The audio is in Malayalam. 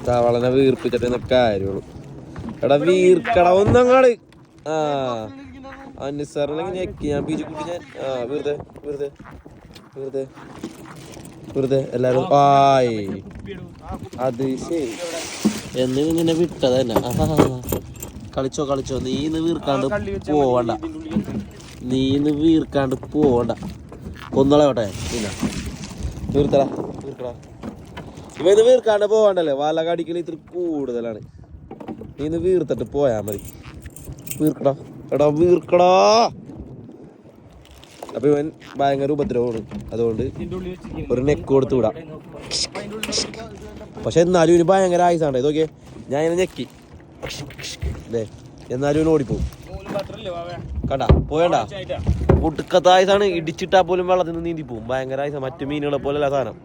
തവളനെ വീർപ്പിച്ചിട്ട് കാര്യമുള്ളൂ. എടാ വീർക്കട ഒന്നങ്ങാട്. ആ അനുസരണ ഞെക്കി ഞാൻ പീച്ചിക്കുട്ടി ഞാൻ. വെറുതെ വെറുതെ വെറുതെ വെറുതെ എല്ലാരും ആയി. അത് ശരി എന്നിങ്ങനെ വിട്ടതന്നെ. കളിച്ചോ കളിച്ചോ. നീന്ന് വീർക്കാണ്ട് പോവണ്ട. കൊന്നളയോട്ടെ. പിന്നെ വീർത്തടാ വീർക്കടാ. ഇവന്ന് വീർക്കാണ്ട് പോവണ്ടല്ലേ. വല കടിക്കൽ ഇത്ര കൂടുതലാണ്. നീന്ന് വീർത്തിട്ട് പോയാ മതി. വീർക്കടാ എടാ വീർക്കടാ. അപ്പൊ ഇവൻ ഭയങ്കര ഉപദ്രവമാണ്. അതുകൊണ്ട് ഒരു നെക്ക് കൊടുത്ത് വിടാം. പക്ഷെ എന്നാലും ഇവന് ഭയങ്കര ആയുസാണ്. ഇതൊക്കെ ഞാൻ ഇങ്ങനെ ഞെക്കി എന്നാലും ഇവന് ഓടിപ്പോവും. കണ്ടാ പോയണ്ട. ഒടുക്കത്തെ ആയുസാണ്. ഇടിച്ചിട്ടാ പോലും വെള്ളത്തിൽ നിന്ന് നീന്തി പോവും. ഭയങ്കര ആയുസാണ്. മറ്റു മീനുകളെ പോലെയല്ല സാധനം.